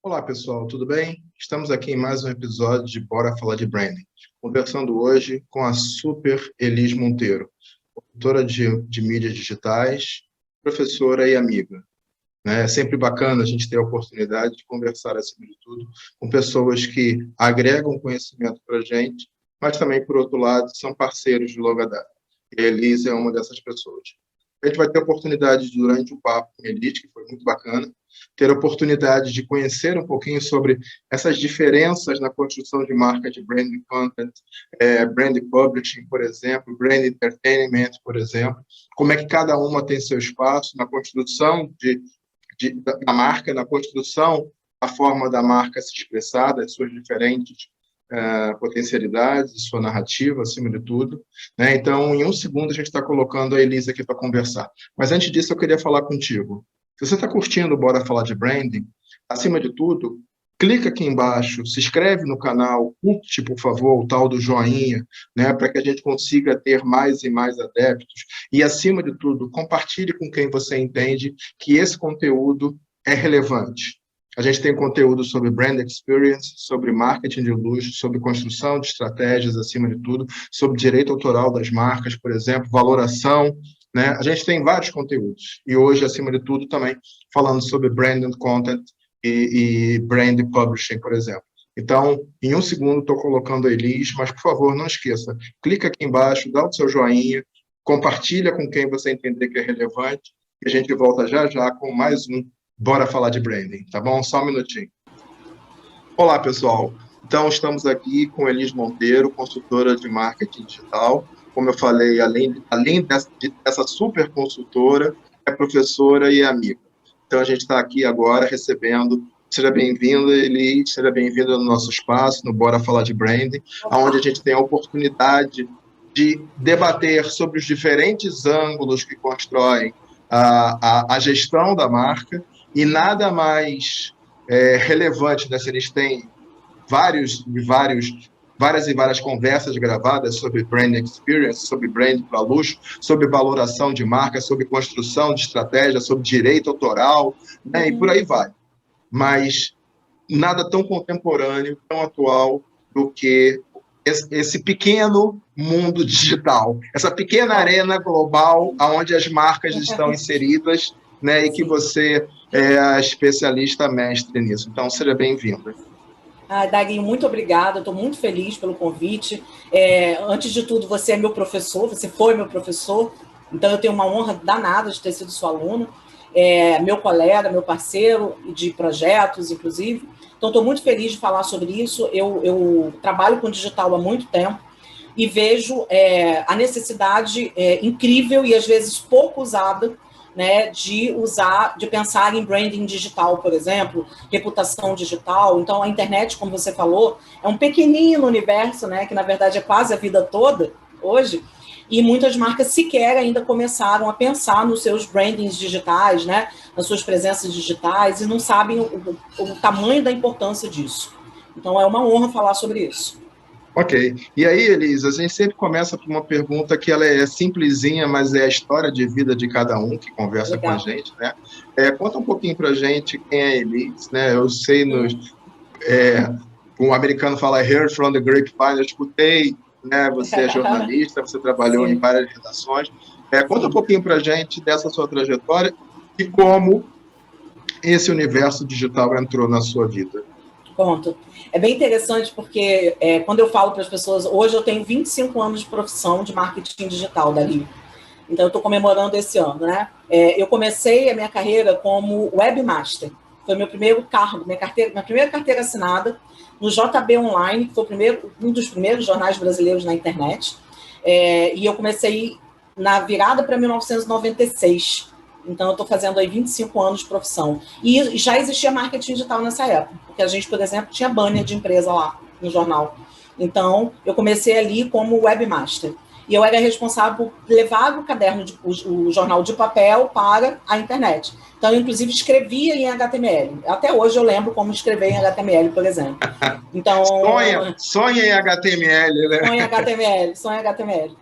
Olá, pessoal, tudo bem? Estamos aqui em mais um episódio de Bora Falar de Branding, conversando hoje com a super Elis Monteiro, consultora de mídias digitais, professora e amiga. Né? É sempre bacana a gente ter a oportunidade de conversar, acima de tudo, com pessoas que agregam conhecimento para a gente, mas também, por outro lado, são parceiros de longa data. E a Elis é uma dessas pessoas. A gente vai ter a oportunidade, durante o papo com a Elis, que foi muito bacana, ter a oportunidade de conhecer um pouquinho sobre essas diferenças na construção de marca de brand content, brand publishing, por exemplo, brand entertainment, por exemplo, como é que cada uma tem seu espaço na construção da marca, na construção da forma da marca se expressar, das suas diferentes potencialidades, sua narrativa, acima de tudo. Né? Então, em um segundo, a gente está colocando a Elisa aqui para conversar. Mas antes disso, eu queria falar contigo. Se você está curtindo Bora Falar de Branding, acima de tudo, clica aqui embaixo, se inscreve no canal, curte, por favor, o tal do joinha, né, para que a gente consiga ter mais e mais adeptos. E, acima de tudo, compartilhe com quem você entende que esse conteúdo é relevante. A gente tem conteúdo sobre brand experience, sobre marketing de luxo, sobre construção de estratégias, acima de tudo, sobre direito autoral das marcas, por exemplo, valoração, né? A gente tem vários conteúdos. E hoje, acima de tudo, também falando sobre brand and content e brand publishing, por exemplo. Então, em um segundo, estou colocando a Elis, mas, por favor, não esqueça, clica aqui embaixo, dá o seu joinha, compartilha com quem você entender que é relevante, e a gente volta já já com mais um Bora Falar de Branding, tá bom? Só um minutinho. Olá, pessoal. Então, estamos aqui com Elis Monteiro, consultora de marketing digital. Como eu falei, além dessa super consultora, é professora e amiga. Então, a gente está aqui agora recebendo. Seja bem-vinda, Elis, seja bem-vinda no nosso espaço, no Bora Falar de Branding, onde a gente tem a oportunidade de debater sobre os diferentes ângulos que constroem a gestão da marca, e nada mais relevante, né? Se eles têm várias e várias conversas gravadas sobre brand experience, sobre brand para luxo, sobre valoração de marca, sobre construção de estratégia, sobre direito autoral, né? E por aí vai. Mas nada tão contemporâneo, tão atual do que esse pequeno mundo digital, essa pequena arena global onde as marcas estão inseridas, né, e que você é a especialista mestre nisso. Então, seja bem-vinda. Daguinho, muito obrigada, estou muito feliz pelo convite. Antes de tudo, você é meu professor, você foi meu professor, então eu tenho uma honra danada de ter sido sua aluna, meu colega, meu parceiro de projetos, inclusive. Então, estou muito feliz de falar sobre isso. Eu trabalho com digital há muito tempo e vejo a necessidade incrível e, às vezes, pouco usada, né, de pensar em branding digital, por exemplo, reputação digital. Então, a internet, como você falou, é um pequenino universo, né, que, na verdade, é quase a vida toda hoje, e muitas marcas sequer ainda começaram a pensar nos seus brandings digitais, né, nas suas presenças digitais, e não sabem o tamanho da importância disso. Então, é uma honra falar sobre isso. Ok. E aí, Elisa, a gente sempre começa por uma pergunta que ela é simplesinha, mas é a história de vida de cada um que conversa Legal. com a gente, né? Conta um pouquinho para a gente quem é a Elisa, né? Eu sei, o americano fala "heard from the grapevine", eu escutei, né? Você é jornalista, você trabalhou Sim. em várias redações. Conta um pouquinho para a gente dessa sua trajetória e como esse universo digital entrou na sua vida. Conto. É bem interessante porque quando eu falo para as pessoas, hoje eu tenho 25 anos de profissão de marketing digital da Rio. Então eu estou comemorando esse ano, né? Eu comecei a minha carreira como webmaster. Foi meu primeiro cargo, minha primeira carteira assinada no JB Online, que foi um dos primeiros jornais brasileiros na internet. E eu comecei na virada para 1996. Então, eu estou fazendo aí 25 anos de profissão. E já existia marketing digital nessa época, porque a gente, por exemplo, tinha banner de empresa lá no jornal. Então, eu comecei ali como webmaster. E eu era responsável por levar o jornal de papel para a internet. Então, eu, inclusive, escrevia em HTML. Até hoje eu lembro como escrever em HTML, por exemplo. Então, sonha em HTML, né? Sonha em HTML.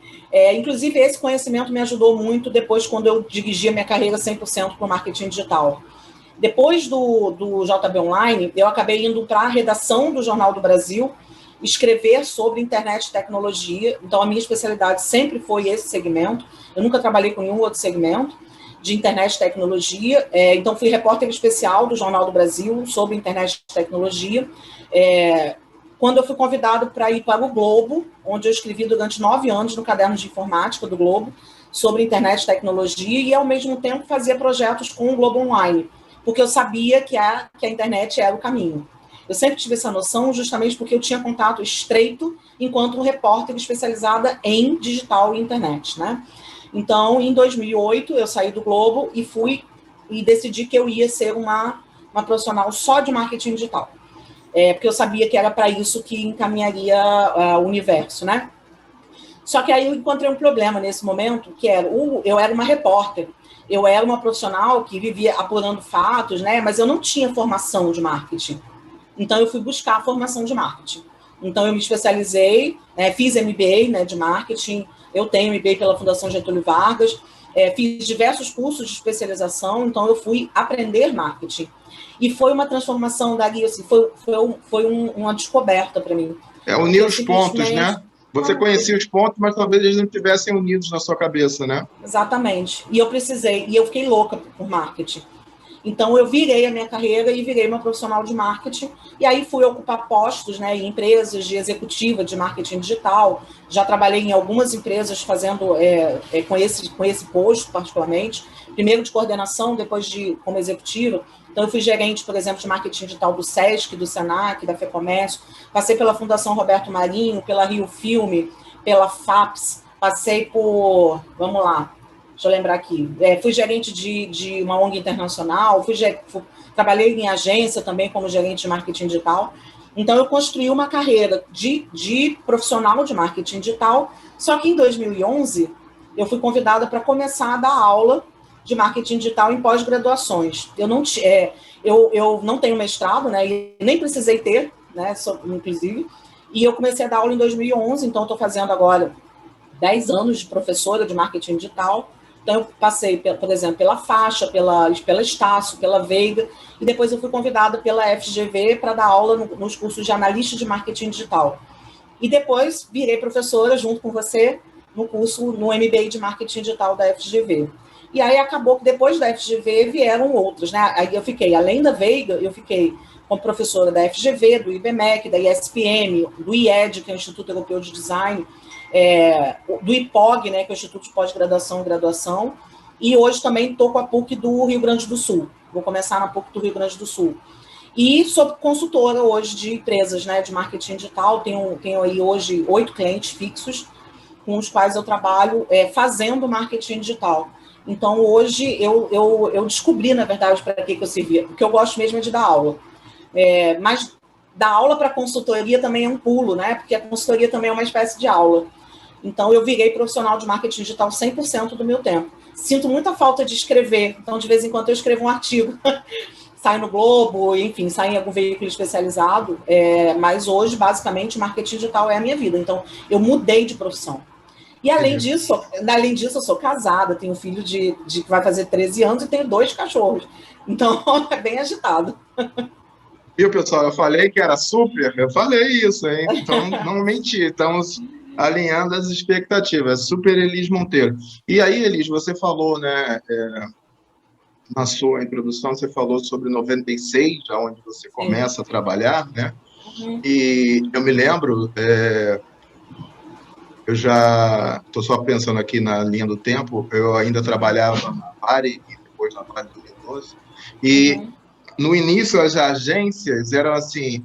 Inclusive, esse conhecimento me ajudou muito depois, quando eu dirigi a minha carreira 100% para o marketing digital. Depois do JB Online, eu acabei indo para a redação do Jornal do Brasil, escrever sobre internet e tecnologia. Então, a minha especialidade sempre foi esse segmento. Eu nunca trabalhei com nenhum outro segmento de internet e tecnologia. Então, fui repórter especial do Jornal do Brasil sobre internet e tecnologia. Quando eu fui convidado para ir para o Globo, onde eu escrevi durante 9 anos no caderno de informática do Globo, sobre internet e tecnologia, e, ao mesmo tempo, fazia projetos com o Globo Online, porque eu sabia que a internet era o caminho. Eu sempre tive essa noção justamente porque eu tinha contato estreito enquanto repórter especializada em digital e internet, né? Então, em 2008, eu saí do Globo e decidi que eu ia ser uma profissional só de marketing digital. Porque eu sabia que era para isso que encaminharia o universo, né? Só que aí eu encontrei um problema nesse momento, que eu era uma repórter, eu era uma profissional que vivia apurando fatos, né? Mas eu não tinha formação de marketing. Então, eu fui buscar a formação de marketing. Então, eu me especializei, fiz MBA, né, de marketing, eu tenho MBA pela Fundação Getúlio Vargas, fiz diversos cursos de especialização, então eu fui aprender marketing. E foi uma transformação dali, assim, foi uma descoberta para mim. Unir os pontos, né? Você conhecia os pontos, mas talvez eles não estivessem unidos na sua cabeça, né? Exatamente. E eu fiquei louca por marketing. Então, eu virei a minha carreira e virei uma profissional de marketing. E aí fui ocupar postos, né, em empresas de executiva de marketing digital. Já trabalhei em algumas empresas fazendo com esse posto, particularmente. Primeiro de coordenação, depois como executiva. Então, eu fui gerente, por exemplo, de marketing digital do SESC, do SENAC, da FEComércio. Passei pela Fundação Roberto Marinho, pela Rio Filme, pela FAPS. Passei por... Vamos lá. Deixa eu lembrar aqui. Fui gerente de uma ONG internacional, trabalhei em agência também como gerente de marketing digital. Então, eu construí uma carreira de profissional de marketing digital, só que em 2011, eu fui convidada para começar a dar aula de marketing digital em pós-graduações. Eu não tenho mestrado, né, e nem precisei ter, né, inclusive, e eu comecei a dar aula em 2011, então estou fazendo agora 10 anos de professora de marketing digital. Então, eu passei, por exemplo, pela Faixa, pela Estácio, pela Veiga, e depois eu fui convidada pela FGV para dar aula nos cursos de analista de marketing digital. E depois virei professora, junto com você, no MBA de marketing digital da FGV. E aí acabou que depois da FGV vieram outros, né? Aí eu fiquei, além da Veiga, eu fiquei como professora da FGV, do IBMEC, da ISPM, do IED, que é o Instituto Europeu de Design, do IPOG, né, que é o Instituto de Pós-Graduação e Graduação, e hoje também estou com a PUC do Rio Grande do Sul. Vou começar na PUC do Rio Grande do Sul. E sou consultora hoje de empresas, né, de marketing digital. Tenho aí hoje 8 clientes fixos com os quais eu trabalho fazendo marketing digital. Então, hoje, eu descobri, na verdade, para que eu servia, porque eu gosto mesmo de dar aula. Mas dar aula para consultoria também é um pulo, né? Porque a consultoria também é uma espécie de aula. Então, eu virei profissional de marketing digital 100% do meu tempo. Sinto muita falta de escrever, então, de vez em quando, eu escrevo um artigo. Sai no Globo, enfim, sai em algum veículo especializado, mas hoje, basicamente, marketing digital é a minha vida. Então, eu mudei de profissão. E, além disso, eu sou casada, tenho um filho que vai fazer 13 anos e tenho 2 cachorros. Então, é bem agitado. Viu, pessoal? Eu falei que era super, eu falei isso, hein? Então, não menti, estamos alinhando as expectativas. Super Elis Monteiro. E aí, Elis, você falou, né, na sua introdução, você falou sobre 96, onde você começa a trabalhar, né? Uhum. E eu me lembro, eu já estou só pensando aqui na linha do tempo, eu ainda trabalhava na Vale e depois na Vale do Rio Doce, e no início as agências eram assim,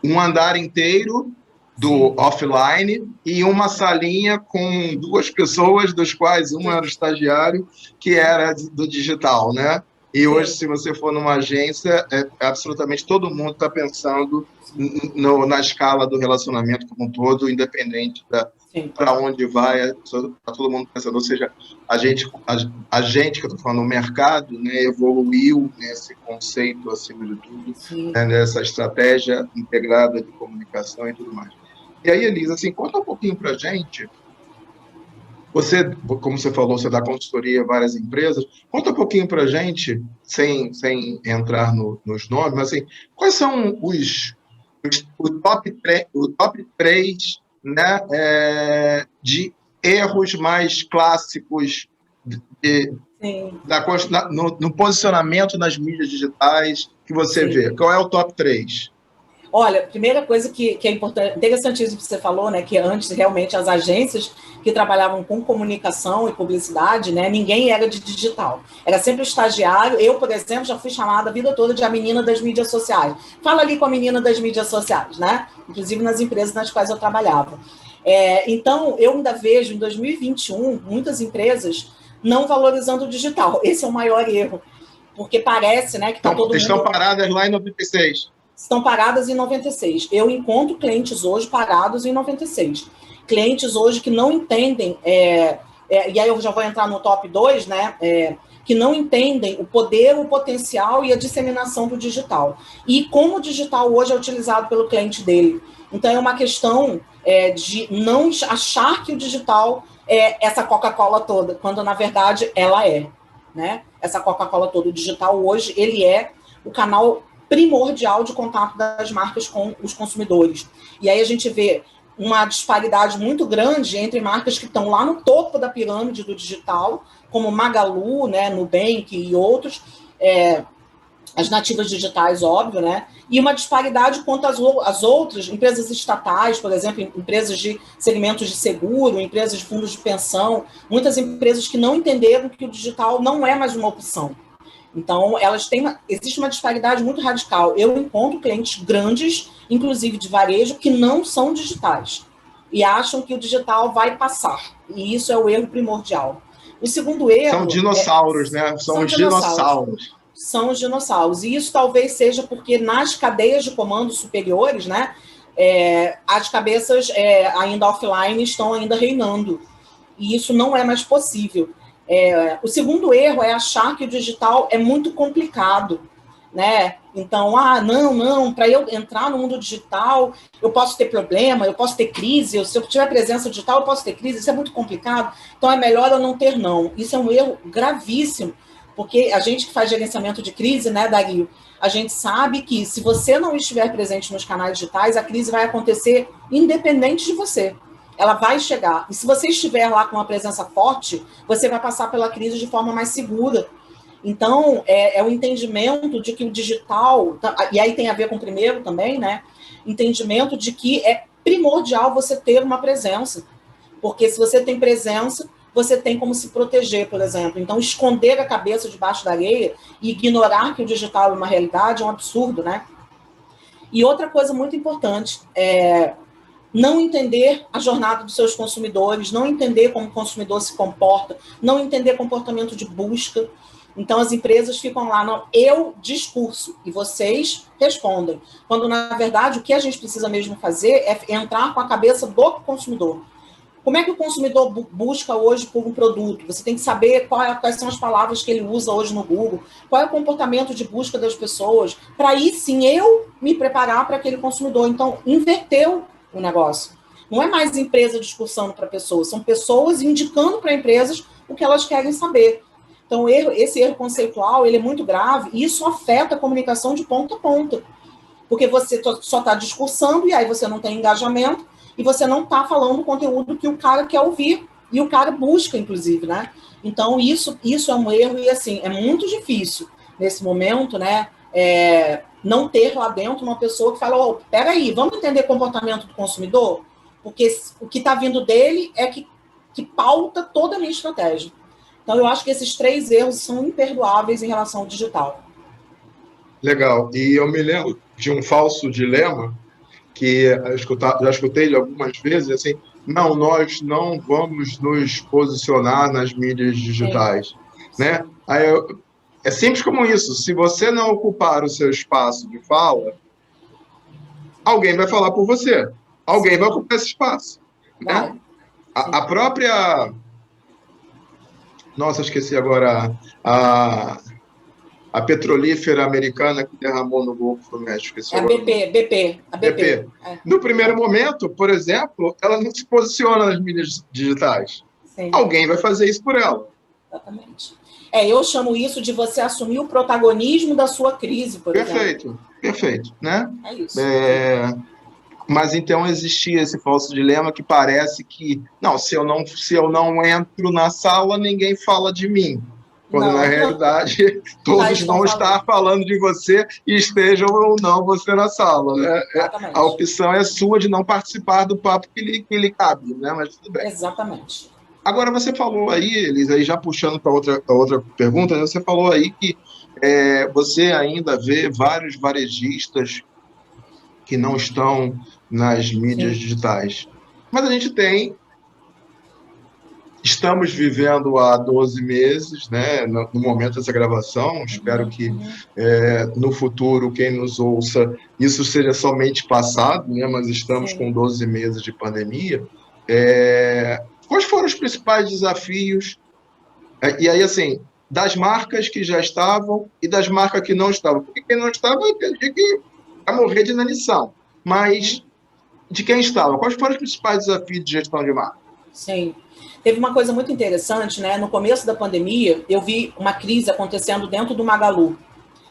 um andar inteiro do offline e uma salinha com 2 pessoas, dos quais um era o estagiário, que era do digital, né? E hoje, se você for numa agência, absolutamente todo mundo está pensando na escala do relacionamento como um todo, independente para onde vai, está todo mundo pensando. Ou seja, a gente que eu estou falando, o mercado, né, evoluiu nesse conceito, acima de tudo, né, nessa estratégia integrada de comunicação e tudo mais. E aí, Elisa, assim, conta um pouquinho para a gente Você, como você falou, você dá consultoria a várias empresas. Conta um pouquinho para a gente, sem entrar nos nomes, mas assim, quais são o top 3, né, de erros mais clássicos de, Sim, no posicionamento nas mídias digitais que você sim. vê? Qual é o top 3? Olha, primeira coisa que é importante, interessantíssimo que você falou, né, que antes realmente as agências que trabalhavam com comunicação e publicidade, né, ninguém era de digital. Era sempre o estagiário. Eu, por exemplo, já fui chamada a vida toda de a menina das mídias sociais. Fala ali com a menina das mídias sociais, né? Inclusive nas empresas nas quais eu trabalhava. Então, eu ainda vejo em 2021 muitas empresas não valorizando o digital. Esse é o maior erro, porque parece, né, que está todo Estão mundo paradas lá em 96. estão paradas em 96. Eu encontro clientes hoje parados em 96. Clientes hoje que não entendem, e aí eu já vou entrar no top 2, né? Que não entendem o poder, o potencial e a disseminação do digital. E como o digital hoje é utilizado pelo cliente dele. Então, é uma questão de não achar que o digital é essa Coca-Cola toda, quando, na verdade, ela é. Né? Essa Coca-Cola toda. O digital hoje, ele é o canal primordial de contato das marcas com os consumidores. E aí a gente vê uma disparidade muito grande entre marcas que estão lá no topo da pirâmide do digital, como Magalu, né, Nubank e outros, as nativas digitais, óbvio, né? E uma disparidade quanto às outras empresas estatais, por exemplo, empresas de segmentos de seguro, empresas de fundos de pensão, muitas empresas que não entenderam que o digital não é mais uma opção. Então, existe uma disparidade muito radical. Eu encontro clientes grandes, inclusive de varejo, que não são digitais e acham que o digital vai passar. E isso é o erro primordial. O segundo São erro dinossauros, né? São são os dinossauros. dinossauros. São os dinossauros. E isso talvez seja porque nas cadeias de comando superiores, né, as cabeças ainda offline estão ainda reinando. E isso não é mais possível. O segundo erro é achar que o digital é muito complicado, né? Então, não, para eu entrar no mundo digital, eu posso ter problema, eu posso ter crise, se eu tiver presença digital, eu posso ter crise, isso é muito complicado, então é melhor eu não ter não. Isso é um erro gravíssimo, porque a gente que faz gerenciamento de crise, né, Dario, a gente sabe que se você não estiver presente nos canais digitais, a crise vai acontecer independente de você. Ela vai chegar. E se você estiver lá com uma presença forte, você vai passar pela crise de forma mais segura. Então, o entendimento de que o digital, e aí tem a ver com o primeiro também, né? Entendimento de que é primordial você ter uma presença. Porque se você tem presença, você tem como se proteger, por exemplo. Então, esconder a cabeça debaixo da areia e ignorar que o digital é uma realidade é um absurdo, né? E outra coisa muito importante não entender a jornada dos seus consumidores, não entender como o consumidor se comporta, não entender comportamento de busca. Então, as empresas ficam lá no eu discurso e vocês respondem. Quando, na verdade, o que a gente precisa mesmo fazer é entrar com a cabeça do consumidor. Como é que o consumidor busca hoje por um produto? Você tem que saber quais são as palavras que ele usa hoje no Google, qual é o comportamento de busca das pessoas, para aí sim eu me preparar para aquele consumidor. Então, inverteu o negócio. Não é mais empresa discursando para pessoas, são pessoas indicando para empresas o que elas querem saber. Então, esse erro conceitual ele é muito grave e isso afeta a comunicação de ponta a ponta. Porque você só está discursando e aí você não tem engajamento e você não está falando o conteúdo que o cara quer ouvir e o cara busca, inclusive, né? Então, isso é um erro e, assim, é muito difícil nesse momento, né? Não ter lá dentro uma pessoa que fala, peraí, vamos entender o comportamento do consumidor? Porque o que está vindo dele é que pauta toda a minha estratégia. Então, eu acho que esses 3 erros são imperdoáveis em relação ao digital. Legal. E eu me lembro de um falso dilema que já escutei ele algumas vezes, assim, não, nós não vamos nos posicionar nas mídias digitais, né? É simples como isso. Se você não ocupar o seu espaço de fala, alguém vai falar por você. Alguém vai ocupar esse espaço, né? A própria... Nossa, esqueci agora a petrolífera americana que derramou no Golfo do México. É a BP. No primeiro momento, por exemplo, ela não se posiciona nas mídias digitais. Sim. alguém vai fazer isso por ela. Exatamente. Eu chamo isso de você assumir o protagonismo da sua crise, por exemplo. Perfeito, né? É isso. Mas então existia esse falso dilema que parece que, não, se eu não entro na sala, ninguém fala de mim. Quando na Não, realidade já todos estão vão falando. estar falando de você e estejam ou não você na sala. Né? Exatamente. A opção é sua de não participar do papo que lhe cabe, né? Mas tudo bem. Exatamente. Agora você falou aí, Elis, aí já puxando para outra pergunta, né? Você falou aí que você ainda vê vários varejistas que não estão nas mídias Sim. digitais. Mas a gente estamos vivendo há 12 meses, né, no momento dessa gravação, espero que no futuro, quem nos ouça, isso seja somente passado, né, mas estamos com Sim. 12 meses de pandemia. Quais foram os principais desafios? E aí, assim, das marcas que já estavam e das marcas que não estavam. Porque quem não estava, eu entendi que vai morrer de inanição. Mas de quem estava? Quais foram os principais desafios de gestão de marca? Sim. Teve uma coisa muito interessante, né? No começo da pandemia, eu vi uma crise acontecendo dentro do Magalu.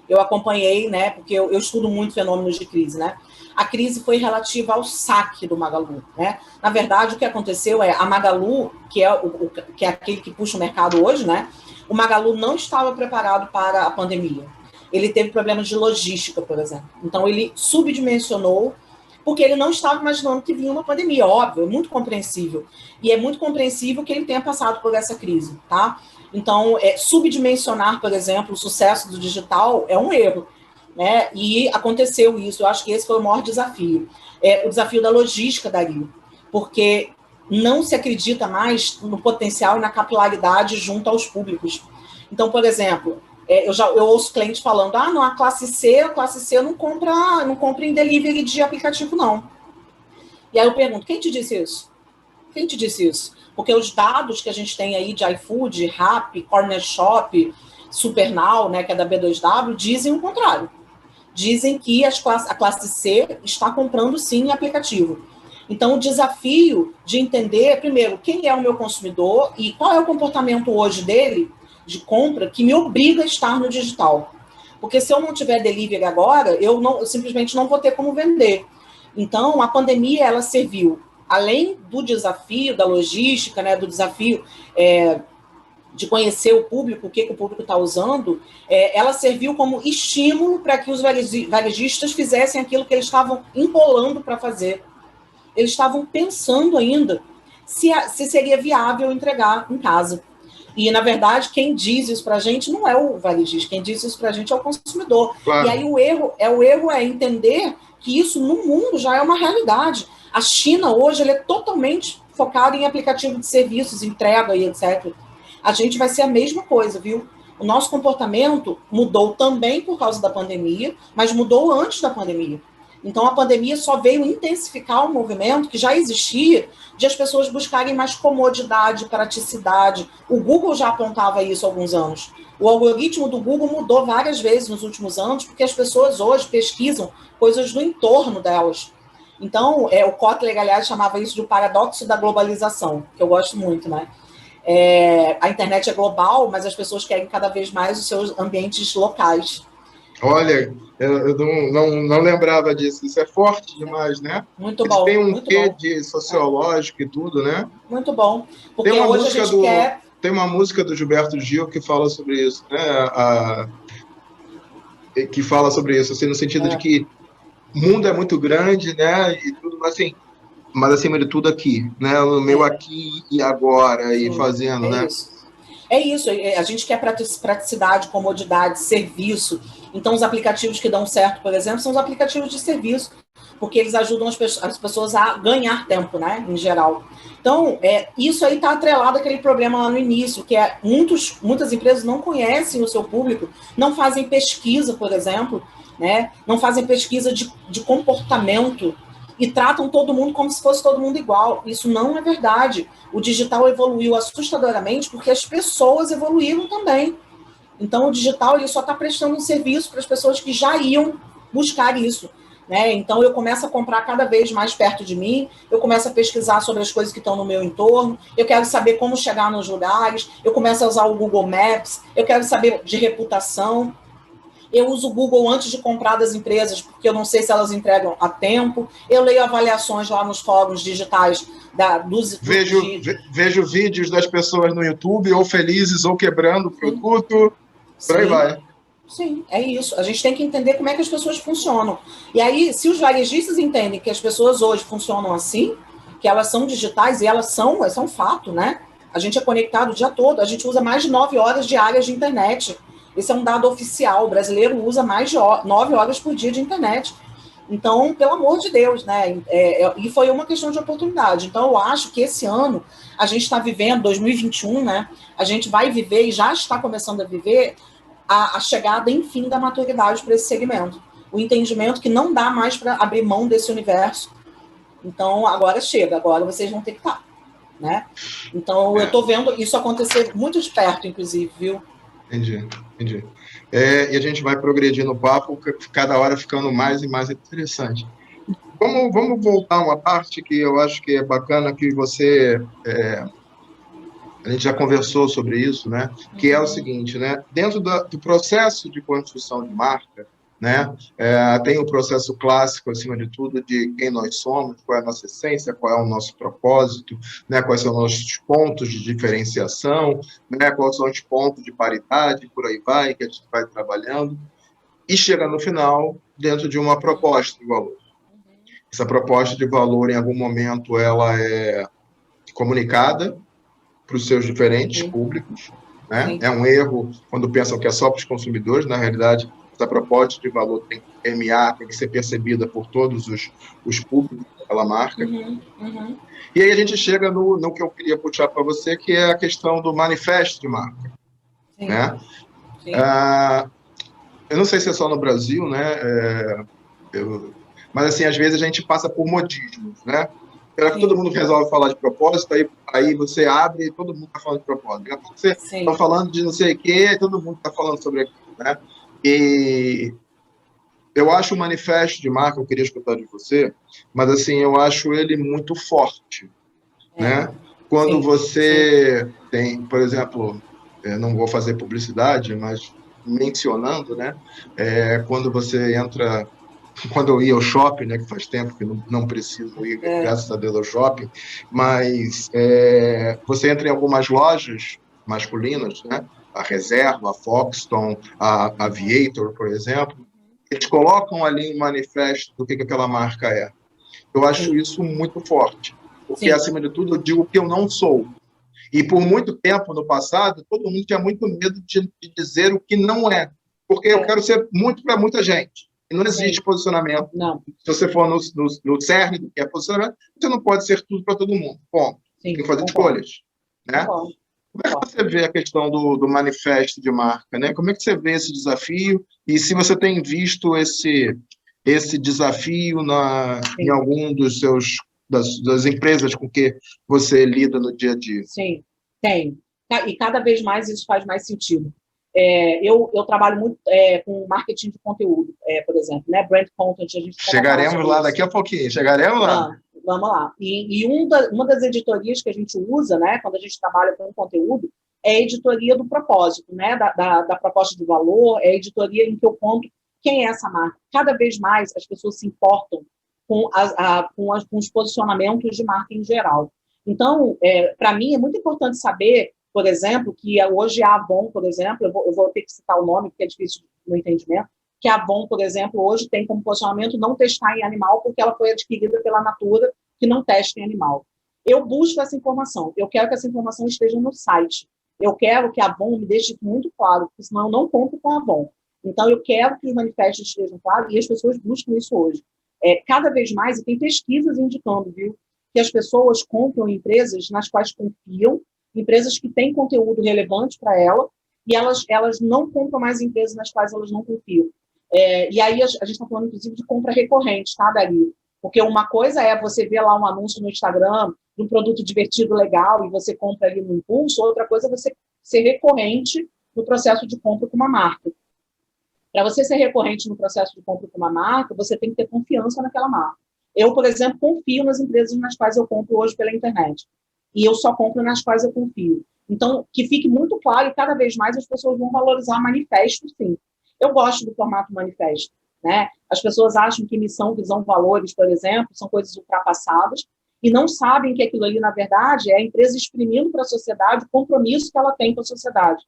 Eu acompanhei, né? Porque eu estudo muito fenômenos de crise, né? A crise foi relativa ao saque do Magalu, né? Na verdade, o que aconteceu a Magalu, que é aquele que puxa o mercado hoje, né? O Magalu não estava preparado para a pandemia. Ele teve problemas de logística, por exemplo. Então, ele subdimensionou porque ele não estava imaginando que vinha uma pandemia, óbvio, é muito compreensível. E é muito compreensível que ele tenha passado por essa crise, tá? Então, subdimensionar, por exemplo, o sucesso do digital é um erro, né? E aconteceu isso, eu acho que esse foi o maior desafio. O desafio da logística, Dario, porque não se acredita mais no potencial e na capilaridade junto aos públicos. Então, por exemplo, eu ouço clientes falando, não, a classe C não compra em delivery de aplicativo, não. E aí eu pergunto, quem te disse isso? Quem te disse isso? Porque os dados que a gente tem aí de iFood, Rappi, Corner Shop, Supernow, né, que é da B2W, dizem o contrário. Dizem que a classe C está comprando sim em aplicativo. Então, o desafio de entender, primeiro, quem é o meu consumidor e qual é o comportamento hoje dele de compra que me obriga a estar no digital. Porque se eu não tiver delivery agora, eu simplesmente não vou ter como vender. Então, a pandemia, ela serviu, além do desafio da logística, né, do desafio de conhecer o público, o que o público está usando, ela serviu como estímulo para que os varejistas fizessem aquilo que eles estavam enrolando para fazer. Eles estavam pensando ainda se seria viável entregar em casa. E, na verdade, quem diz isso para a gente não é o varejista, quem diz isso para a gente é o consumidor. Claro. E aí o erro é entender que isso no mundo já é uma realidade. A China hoje ela é totalmente focada em aplicativo de serviços, entrega e etc. A gente vai ser a mesma coisa, viu? O nosso comportamento mudou também por causa da pandemia, mas mudou antes da pandemia. Então, a pandemia só veio intensificar um movimento que já existia de as pessoas buscarem mais comodidade, praticidade. O Google já apontava isso há alguns anos. O algoritmo do Google mudou várias vezes nos últimos anos, porque as pessoas hoje pesquisam coisas do entorno delas. Então, o Kotler, aliás, chamava isso de o paradoxo da globalização, que eu gosto muito, né? A internet é global, mas as pessoas querem cada vez mais os seus ambientes locais. Olha, eu não lembrava disso. Isso é forte demais, né? Muito Isso tem bom, um muito quê bom. de sociológico e tudo, né? Muito bom. Tem Porque uma hoje a música gente quer. tem uma música do Gilberto Gil que fala sobre isso, né? Que fala sobre isso, assim, no sentido de que o mundo é muito grande, né? E tudo, mas acima de tudo aqui, né? O meu aqui e agora e Sim, fazendo, é né? isso. É isso, a gente quer praticidade, comodidade, serviço. Então, os aplicativos que dão certo, por exemplo, são os aplicativos de serviço, porque eles ajudam as pessoas a ganhar tempo, né, em geral. Então, isso aí está atrelado àquele problema lá no início, que muitas empresas não conhecem o seu público, não fazem pesquisa, por exemplo, né, não fazem pesquisa de comportamento e tratam todo mundo como se fosse todo mundo igual. Isso não é verdade. O digital evoluiu assustadoramente porque as pessoas evoluíram também. Então, o digital ele só está prestando um serviço para as pessoas que já iam buscar isso. né? Então, eu começo a comprar cada vez mais perto de mim, eu começo a pesquisar sobre as coisas que estão no meu entorno, eu quero saber como chegar nos lugares, eu começo a usar o Google Maps, eu quero saber de reputação. Eu uso o Google antes de comprar das empresas, porque eu não sei se elas entregam a tempo. Eu leio avaliações lá nos fóruns digitais Vejo vídeos das pessoas no YouTube, ou felizes, ou quebrando o produto, por aí vai. Sim, é isso. A gente tem que entender como é que as pessoas funcionam. E aí, se os varejistas entendem que as pessoas hoje funcionam assim, que elas são digitais, e elas são, é um fato, né? A gente é conectado o dia todo, a gente usa mais de 9 horas diárias de internet. Esse é um dado oficial. O brasileiro usa mais de 9 horas por dia de internet. Então, pelo amor de Deus, né? E foi uma questão de oportunidade. Então, eu acho que esse ano a gente está vivendo, 2021, né? A gente vai viver e já está começando a viver a chegada, enfim, da maturidade para esse segmento. O entendimento que não dá mais para abrir mão desse universo. Então, agora chega, agora vocês vão ter que estar, né? Então, eu estou vendo isso acontecer muito de perto, inclusive, viu? Entendi. E a gente vai progredindo o papo, cada hora ficando mais e mais interessante. Vamos voltar a uma parte que eu acho que é bacana, que você... a gente já conversou sobre isso, né? Que é o seguinte, né? Dentro do processo de construção de marca, né? Tem o processo clássico, acima de tudo, de quem nós somos, qual é a nossa essência, qual é o nosso propósito, né? Quais são os nossos pontos de diferenciação, né? Quais são os pontos de paridade, por aí vai, que a gente vai trabalhando, e chega no final dentro de uma proposta de valor. Essa proposta de valor, em algum momento, ela é comunicada para os seus diferentes públicos, né? É um erro quando pensam que é só para os consumidores. Na realidade, essa proposta de valor tem que permear, tem que ser percebida por todos os públicos daquela marca. E aí a gente chega no que eu queria puxar para você, que é a questão do manifesto de marca. Né? Eu não sei se é só no Brasil, né? Mas, assim, às vezes a gente passa por modismos, né? Que todo mundo resolve falar de propósito, aí você abre e todo mundo está falando de propósito. Daqui a pouco você está falando de não sei o quê, e todo mundo está falando sobre aquilo, né? E eu acho o manifesto de marca, eu queria escutar de você, mas, assim, eu acho ele muito forte, né? Quando você tem, por exemplo, não vou fazer publicidade, mas mencionando, né? Quando você entra... Quando eu ia ao shopping, né, que faz tempo que não preciso ir, graças a Deus, ao shopping, mas você entra em algumas lojas masculinas, né, a Reserva, a Foxton, a Aviator, por exemplo, eles colocam ali um manifesto do que aquela marca é. Eu acho isso muito forte, porque, acima de tudo, eu digo que eu não sou. E, por muito tempo, no passado, todo mundo tinha muito medo de dizer o que não é, porque eu quero ser muito para muita gente. Não existe posicionamento. Não. Se você for no cerne do que é posicionamento, você não pode ser tudo para todo mundo. Bom, tem que fazer escolhas. Né? Como é que você vê a questão do manifesto de marca? Né? Como é que você vê esse desafio? E se você tem visto esse desafio em algum das empresas com que você lida no dia a dia? Sim, tem. E cada vez mais isso faz mais sentido. Eu trabalho muito com marketing de conteúdo, por exemplo, né? Brand content. A gente chegaremos lá daqui a pouquinho, chegaremos lá. Vamos lá. E uma das editorias que a gente usa, né, quando a gente trabalha com conteúdo, é a editoria do propósito, né, da proposta de valor, é a editoria em que eu conto quem é essa marca. Cada vez mais as pessoas se importam com os posicionamentos de marca em geral. Então, para mim, é muito importante saber, por exemplo, que hoje a Avon, por exemplo, eu vou ter que citar o nome, porque é difícil no entendimento, que a Avon, por exemplo, hoje tem como posicionamento não testar em animal, porque ela foi adquirida pela Natura, que não testa em animal. Eu busco essa informação, eu quero que essa informação esteja no site, eu quero que a Avon me deixe muito claro, porque senão eu não compro com a Avon. Então, eu quero que os manifestos estejam claros, e as pessoas buscam isso hoje. Cada vez mais, e tem pesquisas indicando, viu, que as pessoas compram empresas nas quais confiam, empresas que têm conteúdo relevante para ela, e elas não compram mais empresas nas quais elas não confiam. E aí a gente está falando, inclusive, de compra recorrente, tá, Dari? Porque uma coisa é você ver lá um anúncio no Instagram de um produto divertido, legal, e você compra ali no impulso, outra coisa é você ser recorrente no processo de compra com uma marca. Para você ser recorrente no processo de compra com uma marca, você tem que ter confiança naquela marca. Eu, por exemplo, confio nas empresas nas quais eu compro hoje pela internet. E eu só compro nas quais eu confio. Então, que fique muito claro, e cada vez mais as pessoas vão valorizar manifesto, sim. Eu gosto do formato manifesto, né? As pessoas acham que missão, visão, valores, por exemplo, são coisas ultrapassadas e não sabem que aquilo ali, na verdade, é a empresa exprimindo para a sociedade o compromisso que ela tem com a sociedade.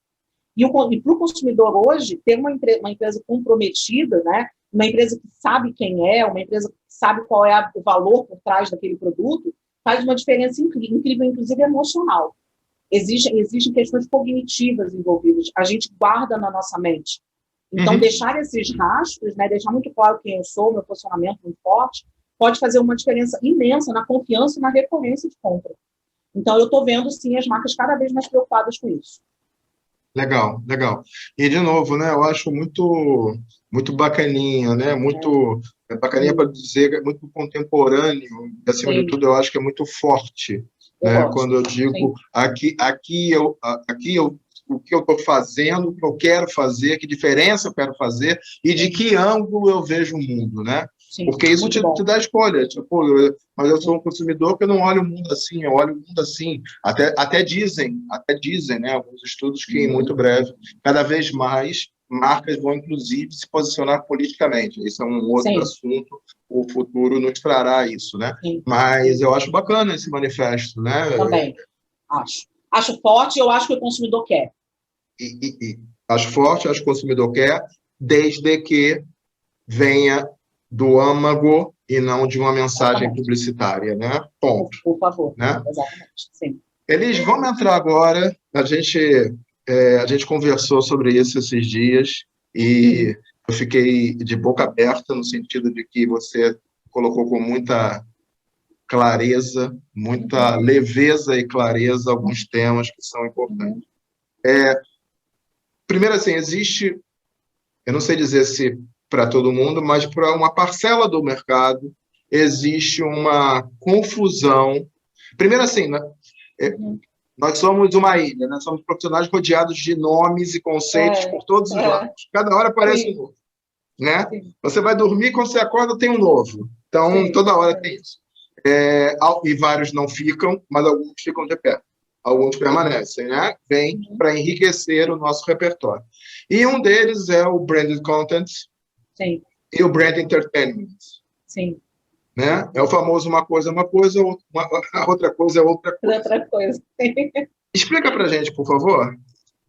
E para o consumidor hoje, ter uma empresa comprometida, né? Uma empresa que sabe quem é, uma empresa que sabe qual é o valor por trás daquele produto, faz uma diferença incrível, inclusive emocional. Existem questões cognitivas envolvidas. A gente guarda na nossa mente. Então, deixar esses rastros, né, deixar muito claro quem eu sou, meu posicionamento muito forte, pode fazer uma diferença imensa na confiança e na recorrência de compra. Então, eu estou vendo, sim, as marcas cada vez mais preocupadas com isso. Legal, legal. E, de novo, né, eu acho muito, muito bacaninha, né? Muito bacaninha para dizer, muito contemporâneo, e, acima de tudo, eu acho que é muito forte, né? Quando eu digo aqui o que eu estou fazendo, o que eu quero fazer, que diferença eu quero fazer e de que ângulo eu vejo o mundo, né? Sim, porque isso te dá escolha. Tipo, mas eu sou um consumidor que eu não olho o mundo assim, eu olho o mundo assim. Até dizem, né, alguns estudos que, em muito breve, cada vez mais marcas vão, inclusive, se posicionar politicamente. Isso é um outro assunto, o futuro nos trará isso, né? Mas eu acho bacana esse manifesto, né? Também, acho. Acho forte e eu acho que o consumidor quer. Acho forte, acho que o consumidor quer, desde que venha do âmago e não de uma mensagem publicitária, né? Ponto. Por favor. Né? Exatamente. Sim. Elis, vamos entrar agora. A gente conversou sobre isso esses dias e eu fiquei de boca aberta no sentido de que você colocou com muita clareza, muita leveza e clareza alguns temas que são importantes. Primeiro, assim, existe, eu não sei dizer se para todo mundo, mas para uma parcela do mercado existe uma confusão. Primeiro, assim, né? Nós somos uma ilha, né? Somos profissionais rodeados de nomes e conceitos por todos os lados. Cada hora aparece um novo. Né? Você vai dormir, quando você acorda, tem um novo. Então, toda hora tem isso. E vários não ficam, mas alguns ficam de pé. Alguns permanecem, né? Vêm para enriquecer o nosso repertório. E um deles é o branded content e o brand entertainment. Sim. Né? É o famoso uma coisa, a outra coisa é outra coisa. Outra coisa. Explica para a gente, por favor.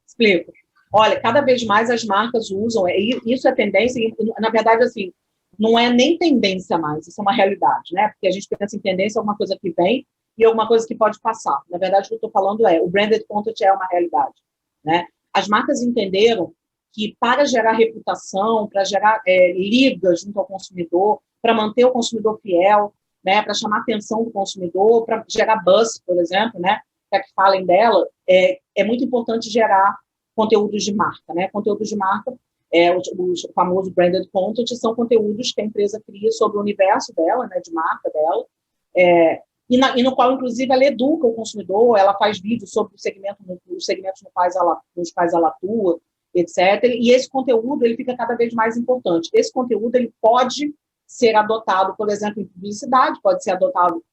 Explico. Olha, cada vez mais as marcas usam, isso é tendência, na verdade, assim, não é nem tendência mais, isso é uma realidade, né? Porque a gente pensa em tendência, alguma coisa que vem e alguma coisa que pode passar. Na verdade, o que eu estou falando o branded content é uma realidade, né? As marcas entenderam que para gerar reputação, para gerar liga junto ao consumidor, para manter o consumidor fiel, né? Para chamar a atenção do consumidor, para gerar buzz, por exemplo, né? Para que falem dela, é muito importante gerar conteúdos de marca, né? Conteúdos de marca, o famoso branded content, são conteúdos que a empresa cria sobre o universo dela, né? De marca dela, e no qual, inclusive, ela educa o consumidor, ela faz vídeos sobre os segmentos nos quais ela atua, etc. E esse conteúdo ele fica cada vez mais importante. Esse conteúdo ele pode ser adotado, por exemplo, em publicidade, pode ser adotado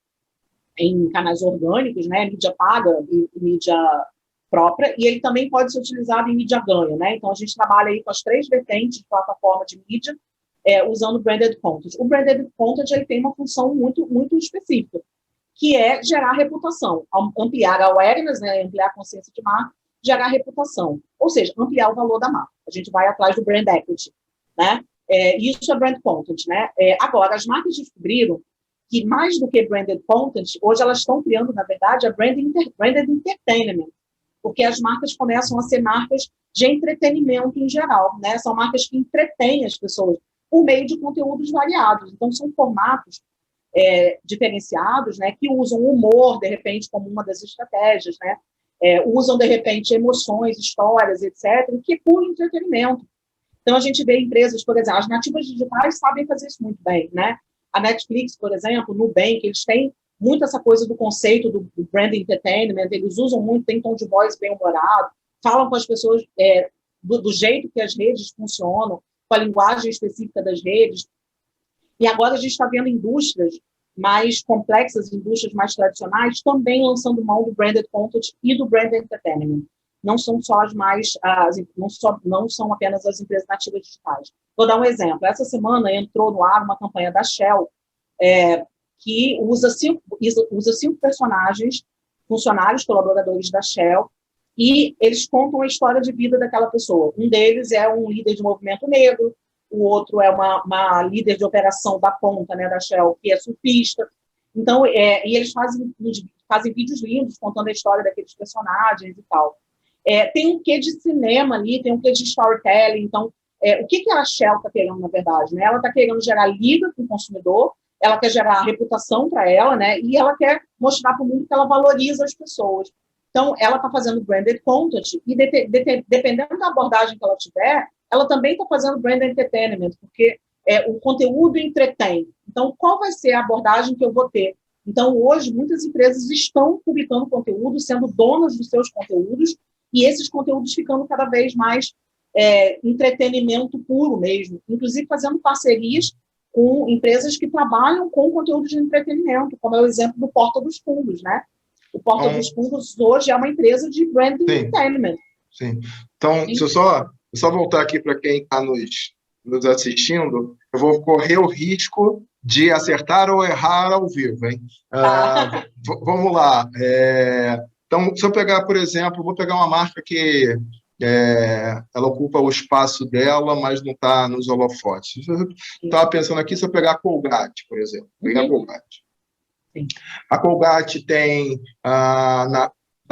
em canais orgânicos, né? Mídia paga e mídia própria, e ele também pode ser utilizado em mídia ganha, né? Então, a gente trabalha aí com as 3 vertentes de plataforma de mídia, usando o branded content. O branded content ele tem uma função muito, muito específica, que é gerar reputação, ampliar a awareness, né? Ampliar a consciência de marca, gerar reputação, ou seja, ampliar o valor da marca. A gente vai atrás do brand equity, né? Isso é brand content, né? Agora, as marcas descobriram que mais do que branded content, hoje elas estão criando, na verdade, a branded entertainment, porque as marcas começam a ser marcas de entretenimento em geral, né? São marcas que entretêm as pessoas por meio de conteúdos variados. Então, são formatos diferenciados, né? Que usam o humor, de repente, como uma das estratégias, né? Usam, de repente, emoções, histórias, etc., que por entretenimento. Então, a gente vê empresas, por exemplo, as nativas digitais sabem fazer isso muito bem, né? A Netflix, por exemplo, o Nubank, eles têm muito essa coisa do conceito do brand entertainment, eles usam muito, tem tom de voz bem-humorado, falam com as pessoas do jeito que as redes funcionam, com a linguagem específica das redes. E agora a gente está vendo indústrias mais complexas, indústrias mais tradicionais, também lançando mão do branded content e do branded entertainment. Não são só não são apenas as empresas nativas digitais. Vou dar um exemplo. Essa semana entrou no ar uma campanha da Shell que usa cinco personagens, funcionários, colaboradores da Shell, e eles contam a história de vida daquela pessoa. Um deles é um líder de movimento negro, o outro é uma líder de operação da ponta, né, da Shell, que é surfista. Então, e eles fazem vídeos lindos contando a história daqueles personagens e tal. Tem um quê de cinema ali, tem um quê de storytelling. Então, o que a Shell está querendo, na verdade? Né? Ela está querendo gerar liga com o consumidor, ela quer gerar reputação para ela, né? E ela quer mostrar para o mundo que ela valoriza as pessoas. Então, ela está fazendo branded content e, dependendo da abordagem que ela tiver, ela também está fazendo branded entertainment, porque o conteúdo entretém. Então, qual vai ser a abordagem que eu vou ter? Então, hoje, muitas empresas estão publicando conteúdo, sendo donas dos seus conteúdos, e esses conteúdos ficando cada vez mais entretenimento puro mesmo, inclusive fazendo parcerias com empresas que trabalham com conteúdo de entretenimento, como é o exemplo do Porta dos Fundos, né? O Porta dos Fundos hoje é uma empresa de brand entertainment. Sim. Então, se eu só voltar aqui para quem está nos assistindo, eu vou correr o risco de acertar ou errar ao vivo, hein? Vamos lá. Então, se eu pegar, por exemplo, vou pegar uma marca que ela ocupa o espaço dela, mas não está nos holofotes. Eu estava pensando aqui, se eu pegar a Colgate, por exemplo. Pegar a Colgate. Sim. A Colgate tem, na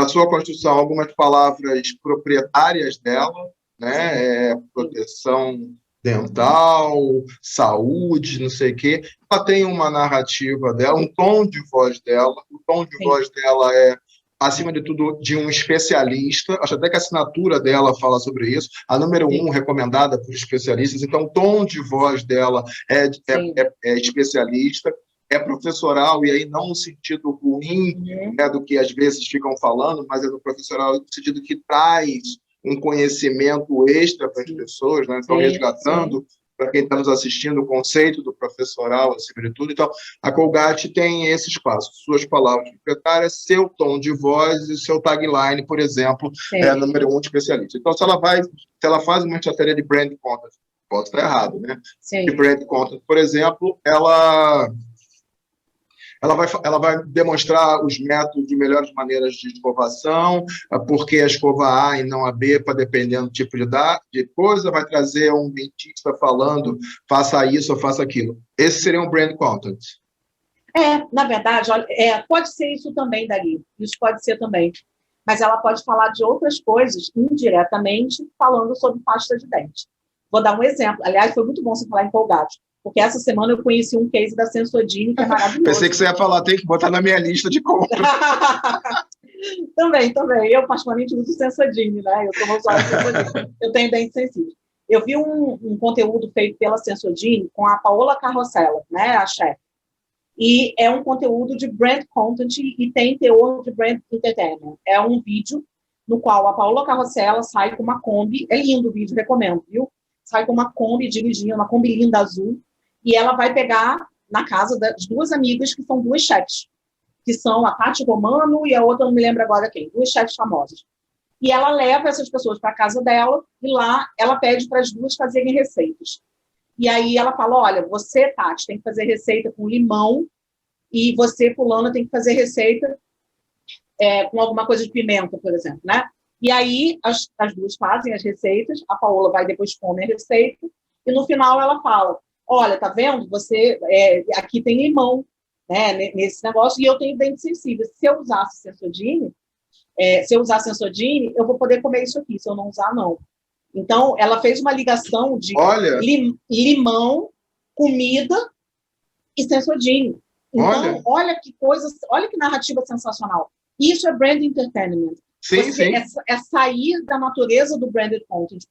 sua construção, algumas palavras proprietárias dela, né? Proteção dental, saúde, não sei o quê. Ela tem uma narrativa dela, um tom de voz dela. O tom de voz dela é, acima de tudo, de um especialista. Acho até que a assinatura dela fala sobre isso. A número 1 recomendada por especialistas. Então, o tom de voz dela é especialista. É professoral, e aí não no sentido ruim, né, do que às vezes ficam falando, mas é no professoral no sentido que traz um conhecimento extra para as pessoas, né? Então, resgatando, para quem está nos assistindo, o conceito do professoral, acima de tudo. Então, a Colgate tem esse espaço, suas palavras proprietárias, seu tom de voz e seu tagline, por exemplo, número 1 de especialista. Então, se ela faz uma estratégia de brand content, pode estar errado, né? De brand content, por exemplo, ela vai demonstrar os métodos de melhores maneiras de escovação, porque a escova A e não a B, para dependendo do tipo de coisa, vai trazer um dentista falando, faça isso ou faça aquilo. Esse seria um brand content. Na verdade, pode ser isso também, Dari. Isso pode ser também. Mas ela pode falar de outras coisas, indiretamente, falando sobre pasta de dente. Vou dar um exemplo. Aliás, foi muito bom você falar em Colgate, porque essa semana eu conheci um case da Sensodyne que é maravilhoso. Pensei que você ia falar, tem que botar na minha lista de compras. Também. Eu, particularmente, uso Sensodyne, né? Eu sou usuária de Sensodyne. Eu tenho dentes sensíveis. Eu vi um conteúdo feito pela Sensodyne com a Paola Carrossela, né? A chefe. E é um conteúdo de brand content e tem teor de brand entertainment. É um vídeo no qual a Paola Carrossela sai com uma Kombi. É lindo o vídeo, recomendo, viu? Sai com uma Kombi dirigindo, uma Kombi linda azul, e ela vai pegar na casa das duas amigas, que são duas chefes, que são a Tati Romano e a outra, não me lembro agora quem, duas chefes famosas. E ela leva essas pessoas para a casa dela, e lá ela pede para as duas fazerem receitas. E aí ela fala, olha, você, Tati, tem que fazer receita com limão, e você, fulana, tem que fazer receita com alguma coisa de pimenta, por exemplo, né? E aí as duas fazem as receitas, a Paola vai depois comer a receita, e no final ela fala, olha, tá vendo? Você, aqui tem limão, né, nesse negócio, e eu tenho dentes sensíveis. Se eu usasse Sensodyne, eu vou poder comer isso aqui, se eu não usar, não. Então, ela fez uma ligação de limão, comida e Sensodyne. Então, olha que coisa, olha que narrativa sensacional. Isso é brand entertainment. Sim. É sair da natureza do branded content.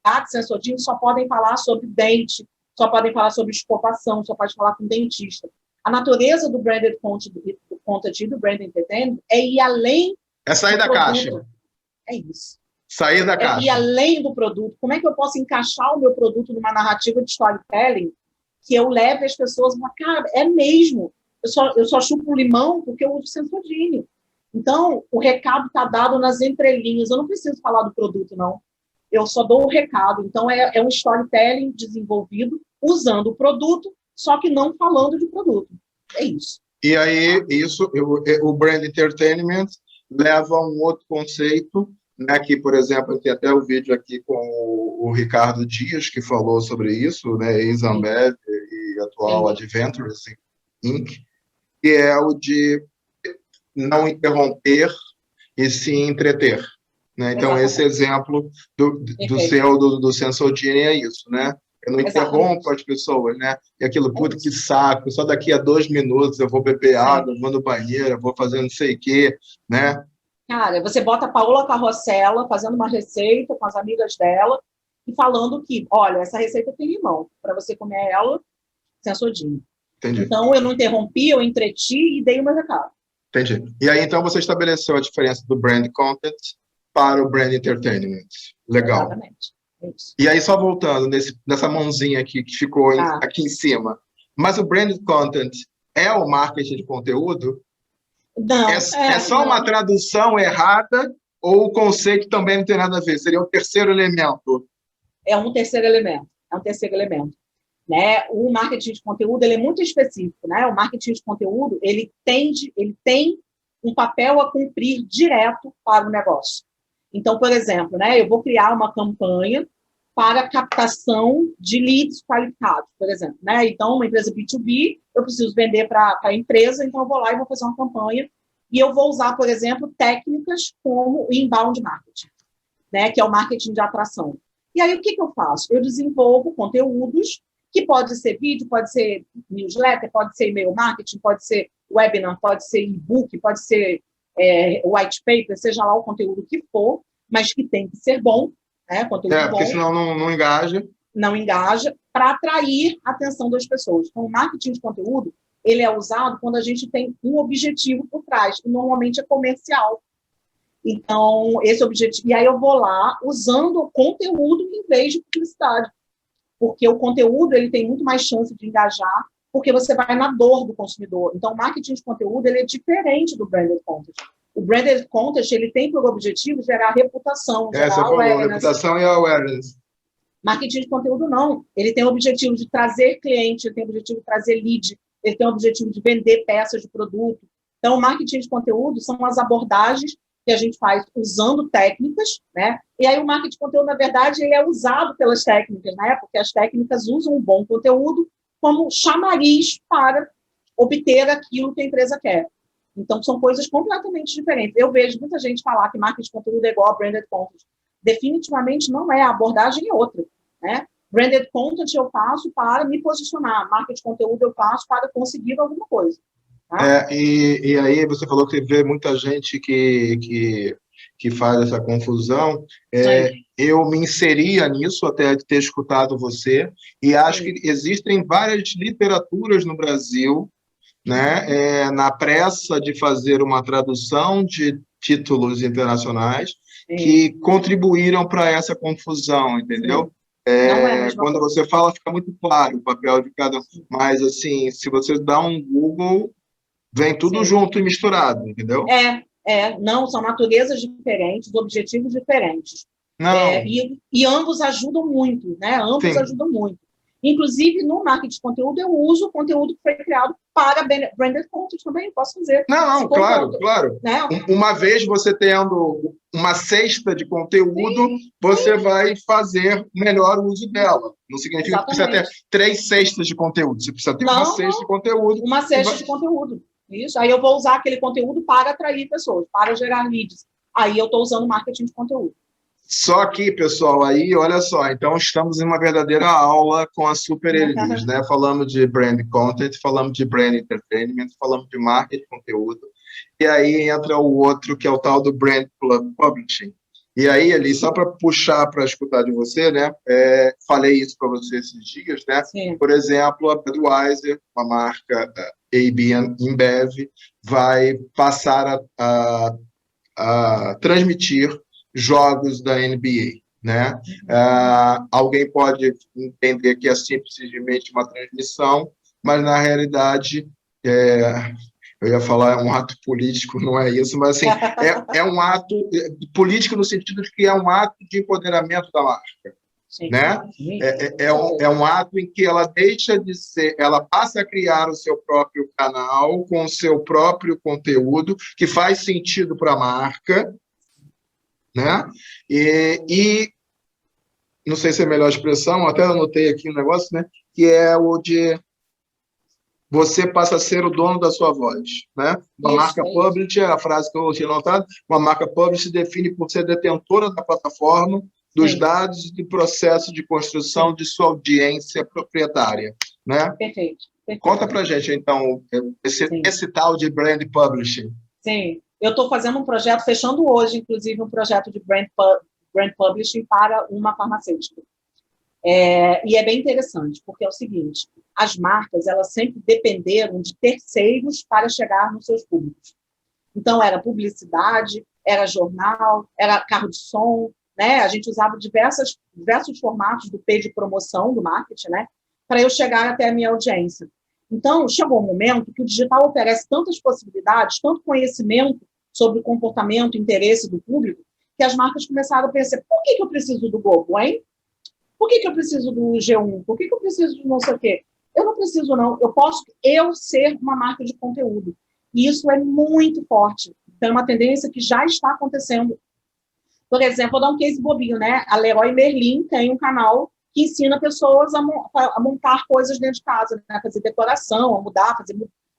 A Sensodyne só podem falar sobre dente, só podem falar sobre escovação, só pode falar com dentista. A natureza do branded content e do branded entertainment é ir além. É sair da caixa. É isso. Sair da caixa. E além do produto, como é que eu posso encaixar o meu produto numa narrativa de storytelling que eu leve as pessoas a falar, cara, é mesmo, eu só chupo o limão porque eu uso Sensodyne. Então, o recado está dado nas entrelinhas. Eu não preciso falar do produto, não. Eu só dou o recado. Então, é um storytelling desenvolvido usando o produto, só que não falando de produto. É isso. E aí, o brand entertainment leva a um outro conceito, né, que, por exemplo, tem até o vídeo aqui com o Ricardo Dias, que falou sobre isso, né, ex-Ambev e atual Adventures Inc., que é o de não interromper e se entreter. Né? Então, esse exemplo do Sensodyne é isso, né? Eu não interrompo as pessoas, né? E aquilo, puta, que saco, só daqui a 2 minutos eu vou beber água, vou no banheiro, eu vou fazer não sei o quê, né? Cara, você bota a Paola Carrossela fazendo uma receita com as amigas dela e falando que, olha, essa receita tem limão, para você comer ela, Sensodyne. Entendi. Então, eu não interrompi, eu entreti e dei o meu recado. Entendi. E aí, então, você estabeleceu a diferença do brand content para o brand entertainment. Legal. Exatamente. Isso. E aí, só voltando nessa mãozinha aqui que ficou aqui em cima. Mas o brand content é o marketing de conteúdo? Não. É só uma tradução errada ou o conceito também não tem nada a ver? Seria o terceiro elemento? É um terceiro elemento. Né? O marketing de conteúdo ele é muito específico. Né? O marketing de conteúdo ele tem um papel a cumprir direto para o negócio. Então, por exemplo, né, eu vou criar uma campanha para captação de leads qualificados, por exemplo. Né? Então, uma empresa B2B, eu preciso vender para a empresa, então eu vou lá e vou fazer uma campanha e eu vou usar, por exemplo, técnicas como o inbound marketing, né, que é o marketing de atração. E aí, o que eu faço? Eu desenvolvo conteúdos que pode ser vídeo, pode ser newsletter, pode ser e-mail marketing, pode ser webinar, pode ser e-book, pode ser white paper, seja lá o conteúdo que for, mas que tem que ser bom, né? Conteúdo bom. Porque senão não engaja. Não engaja, para atrair a atenção das pessoas. Então, o marketing de conteúdo, ele é usado quando a gente tem um objetivo por trás, que normalmente é comercial. Então, esse objetivo... E aí eu vou lá usando o conteúdo em vez de publicidade. Porque o conteúdo ele tem muito mais chance de engajar, porque você vai na dor do consumidor. Então, o marketing de conteúdo ele é diferente do branded content. O branded content ele tem por objetivo gerar reputação, gerar awareness. Reputação e awareness. Marketing de conteúdo não. Ele tem o objetivo de trazer cliente, ele tem o objetivo de trazer lead, ele tem o objetivo de vender peças de produto. Então, o marketing de conteúdo são as abordagens que a gente faz usando técnicas, né? E aí o marketing de conteúdo, na verdade, ele é usado pelas técnicas, né? Porque as técnicas usam um bom conteúdo como chamariz para obter aquilo que a empresa quer. Então, são coisas completamente diferentes. Eu vejo muita gente falar que marketing de conteúdo é igual a branded content. Definitivamente não é, a abordagem é outra, né? Branded content eu faço para me posicionar, marketing de conteúdo eu faço para conseguir alguma coisa. Tá? E aí você falou que vê muita gente que faz essa confusão. Eu me inseria nisso até ter escutado você, e acho que existem várias literaturas no Brasil, né, na pressa de fazer uma tradução de títulos internacionais que contribuíram para essa confusão, entendeu? Quando você fala, fica muito claro o papel de cada um, mas assim, se você dá um Google, vem tudo junto e misturado, entendeu? Não, são naturezas diferentes, objetivos diferentes. E ambos ajudam muito, né? Ambos ajudam muito. Inclusive, no marketing de conteúdo, eu uso o conteúdo que foi criado para branded content também, eu posso fazer. Claro. Né? Uma vez você tendo uma cesta de conteúdo, você vai fazer melhor uso dela. Não significa que precisa ter 3 cestas de conteúdo, você precisa ter uma cesta de conteúdo. Uma cesta de conteúdo. Isso. Aí eu vou usar aquele conteúdo para atrair pessoas, para gerar leads. Aí eu estou usando marketing de conteúdo. Só que, pessoal, aí, olha só, então estamos em uma verdadeira aula com a Super Elis, né? Falamos de brand content, falamos de brand entertainment, falamos de marketing de conteúdo, e aí entra o outro, que é o tal do brand publishing. E aí, Elis, só para puxar para escutar de você, né? Falei isso para você esses dias, né? Sim. Por exemplo, a Budweiser, uma marca AB InBev, vai passar a transmitir jogos da NBA, né? Alguém pode entender que é simplesmente uma transmissão, mas, na realidade, eu ia falar é um ato político, não é isso, mas assim, é um ato político no sentido de que é um ato de empoderamento da marca, Sim. né? É um ato em que ela deixa de ser, ela passa a criar o seu próprio canal com o seu próprio conteúdo que faz sentido para a marca, né? E não sei se é a melhor expressão, até anotei aqui um negócio, né? Que é o de você passa a ser o dono da sua voz, né? Uma marca publish, a frase que eu tinha notado, uma marca publish se define por ser detentora da plataforma, dos dados e do processo de construção de sua audiência proprietária, né? Perfeito. Conta pra gente, então, esse tal de brand publishing. Sim, eu estou fazendo um projeto, fechando hoje, inclusive, um projeto de brand publishing para uma farmacêutica. E é bem interessante, porque é o seguinte, as marcas, elas sempre dependeram de terceiros para chegar nos seus públicos. Então, era publicidade, era jornal, era carro de som, né? A gente usava diversos formatos do P de promoção, do marketing, né? Para eu chegar até a minha audiência. Então, chegou um momento que o digital oferece tantas possibilidades, tanto conhecimento sobre o comportamento, interesse do público, que as marcas começaram a pensar, por que eu preciso do Globo, hein? Por que eu preciso do G1? Por que eu preciso de não sei o quê? Eu não preciso, não. Eu posso ser uma marca de conteúdo. E isso é muito forte. Então, é uma tendência que já está acontecendo. Por exemplo, vou dar um case bobinho, né? A Leroy Merlin tem um canal que ensina pessoas a montar coisas dentro de casa, né? Fazer decoração, a mudar,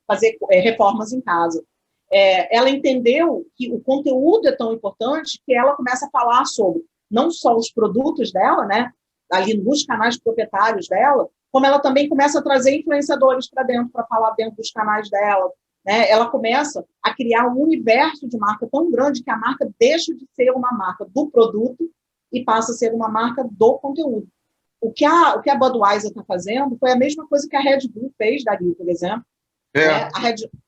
fazer reformas em casa. Ela entendeu que o conteúdo é tão importante que ela começa a falar sobre não só os produtos dela, né? Ali nos canais proprietários dela, como ela também começa a trazer influenciadores para dentro, para falar dentro dos canais dela, né? Ela começa a criar um universo de marca tão grande que a marca deixa de ser uma marca do produto e passa a ser uma marca do conteúdo. O que a Budweiser está fazendo foi a mesma coisa que a Red Bull fez, Dario, por exemplo. Né?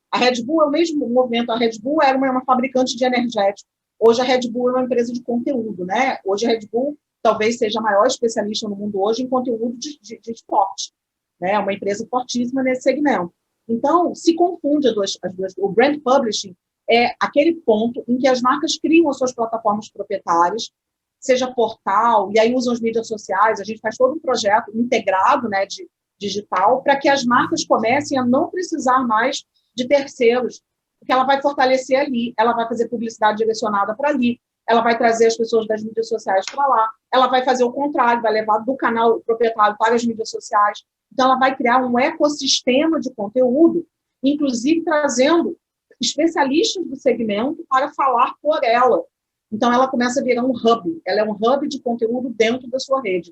A Red Bull é o mesmo movimento. A Red Bull era uma fabricante de energético. Hoje a Red Bull é uma empresa de conteúdo, né? Hoje a Red Bull talvez seja a maior especialista no mundo hoje em conteúdo de esporte. Né? É uma empresa fortíssima nesse segmento. Então, se confunde as duas. O brand publishing é aquele ponto em que as marcas criam as suas plataformas proprietárias, seja portal, e aí usam as mídias sociais, a gente faz todo um projeto integrado, né, de digital, para que as marcas comecem a não precisar mais de terceiros, porque ela vai fortalecer ali, ela vai fazer publicidade direcionada para ali, ela vai trazer as pessoas das mídias sociais para lá, ela vai fazer o contrário, vai levar do canal proprietário para as mídias sociais. Então, ela vai criar um ecossistema de conteúdo, inclusive trazendo especialistas do segmento para falar por ela. Então, ela começa a virar um hub. Ela é um hub de conteúdo dentro da sua rede.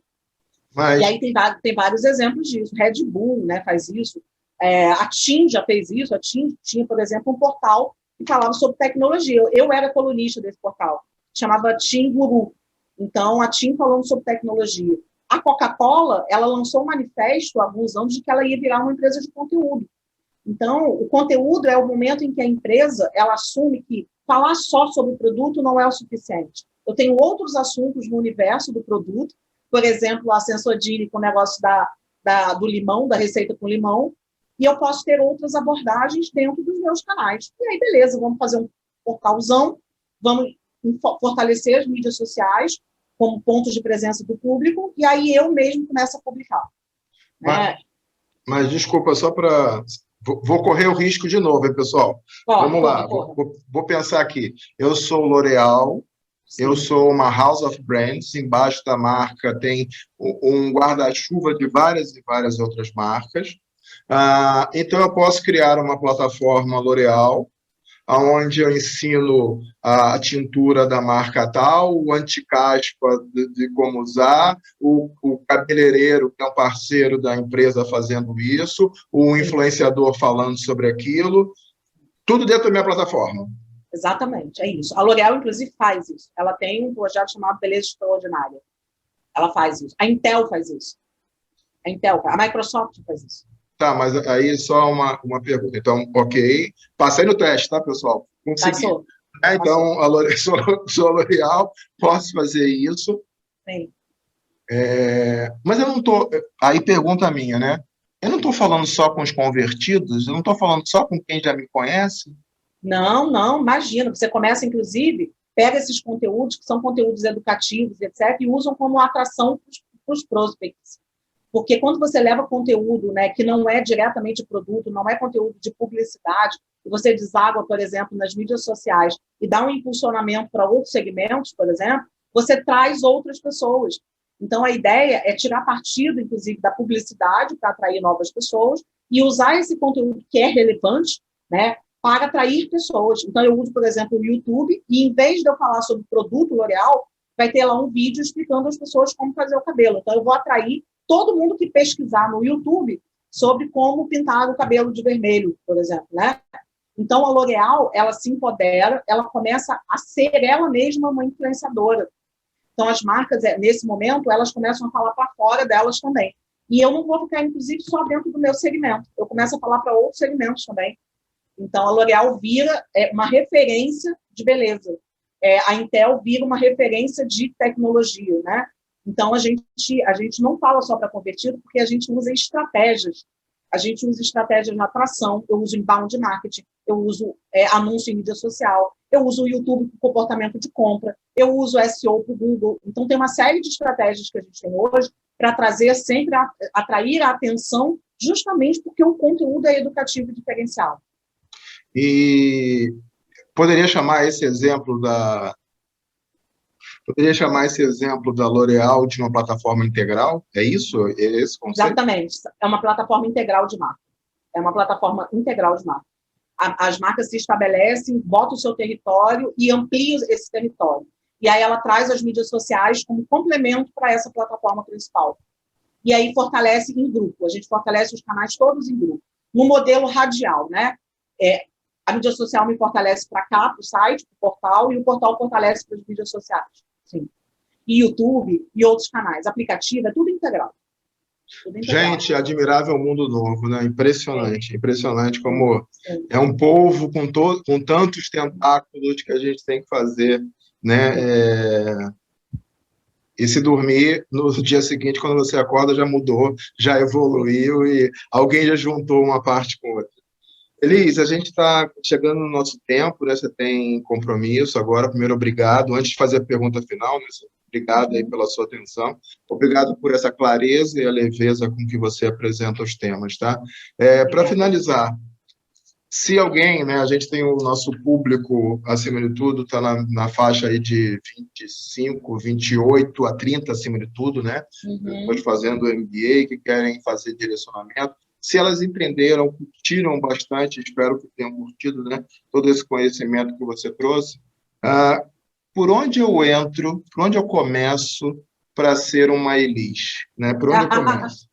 E aí tem vários exemplos disso. Red Bull, né, faz isso. A TIM já fez isso. A TIM tinha, por exemplo, um portal que falava sobre tecnologia. Eu era colunista desse portal. Chamava TIM Guru. Então, a TIM falando sobre tecnologia. A Coca-Cola, ela lançou um manifesto há alguns anos de que ela ia virar uma empresa de conteúdo. Então, o conteúdo é o momento em que a empresa ela assume que falar só sobre o produto não é o suficiente. Eu tenho outros assuntos no universo do produto, por exemplo, a Sensodine com o negócio do limão, da receita com limão, e eu posso ter outras abordagens dentro dos meus canais. E aí, beleza, vamos fazer um portalzão, vamos fortalecer as mídias sociais como pontos de presença do público, e aí eu mesmo começo a publicar. Mas desculpa, só para... Vou correr o risco de novo, hein, pessoal? Vamos lá, vou pensar aqui. Eu sou L'Oréal, eu sou uma House of Brands, embaixo da marca tem um guarda-chuva de várias e várias outras marcas. Então, eu posso criar uma plataforma L'Oréal, onde eu ensino a tintura da marca tal, o anti-caspa de como usar, o cabeleireiro, que é um parceiro da empresa fazendo isso, o influenciador falando sobre aquilo, tudo dentro da minha plataforma. Exatamente, é isso. A L'Oréal, inclusive, faz isso. Ela tem um projeto chamado Beleza Extraordinária. Ela faz isso. A Intel faz isso. A Microsoft faz isso. Tá, mas aí só uma pergunta. Então, ok. Passei no teste, tá, pessoal? Consegui. Passou. Então, sou a L'Oréal, posso fazer isso. Sim. Mas eu não estou... Aí pergunta minha, né? Eu não estou falando só com os convertidos, eu não estou falando só com quem já me conhece. Não, imagina. Você começa, inclusive, pega esses conteúdos, que são conteúdos educativos, etc., e usam como atração para os prospects. Porque quando você leva conteúdo, né, que não é diretamente produto, não é conteúdo de publicidade, e você deságua, por exemplo, nas mídias sociais e dá um impulsionamento para outros segmentos, por exemplo, você traz outras pessoas. Então, a ideia é tirar partido, inclusive, da publicidade para atrair novas pessoas e usar esse conteúdo que é relevante, né, para atrair pessoas. Então, eu uso, por exemplo, o YouTube e, em vez de eu falar sobre o produto L'Oréal, vai ter lá um vídeo explicando às pessoas como fazer o cabelo. Então, eu vou atrair todo mundo que pesquisar no YouTube sobre como pintar o cabelo de vermelho, por exemplo, né? Então, a L'Oréal, ela se empodera, ela começa a ser ela mesma uma influenciadora. Então, as marcas, nesse momento, elas começam a falar para fora delas também. E eu não vou ficar, inclusive, só dentro do meu segmento. Eu começo a falar para outros segmentos também. Então, a L'Oréal vira uma referência de beleza. A Intel vira uma referência de tecnologia, né? Então, a gente não fala só para convertido, porque a gente usa estratégias. A gente usa estratégias de atração, eu uso inbound marketing, eu uso anúncio em mídia social, eu uso o YouTube para comportamento de compra, eu uso SEO para o Google. Então, tem uma série de estratégias que a gente tem hoje para trazer sempre, atrair a atenção, justamente porque o conteúdo é educativo e diferencial. E poderia chamar esse exemplo da L'Oréal de uma plataforma integral? É isso? É esse conceito? Exatamente. É uma plataforma integral de marca. É uma plataforma integral de marca. As marcas se estabelecem, botam o seu território e ampliam esse território. E aí ela traz as mídias sociais como complemento para essa plataforma principal. E aí fortalece em grupo. A gente fortalece os canais todos em grupo. No modelo radial, né? A mídia social me fortalece para cá, para o site, para o portal, e o portal fortalece para as mídias sociais. Sim. E YouTube e outros canais. Aplicativo, é tudo integral. Gente, admirável mundo novo, né? Impressionante, impressionante como é um povo com tantos tentáculos que a gente tem que fazer, né? E se dormir, no dia seguinte, quando você acorda, já mudou, já evoluiu e alguém já juntou uma parte com outra. Elis, a gente está chegando no nosso tempo, né? Você tem compromisso agora. Primeiro, obrigado. Antes de fazer a pergunta final, né? Obrigado aí pela sua atenção. Obrigado por essa clareza e a leveza com que você apresenta os temas, tá? Para finalizar, se alguém, né? A gente tem o nosso público, acima de tudo, está na faixa aí de 25, 28 a 30, acima de tudo, né? Depois fazendo MBA, que querem fazer direcionamento. Se elas entenderam, curtiram bastante, espero que tenham curtido, né, todo esse conhecimento que você trouxe, por onde eu entro, por onde eu começo para ser uma Elis? Né? Por onde eu começo?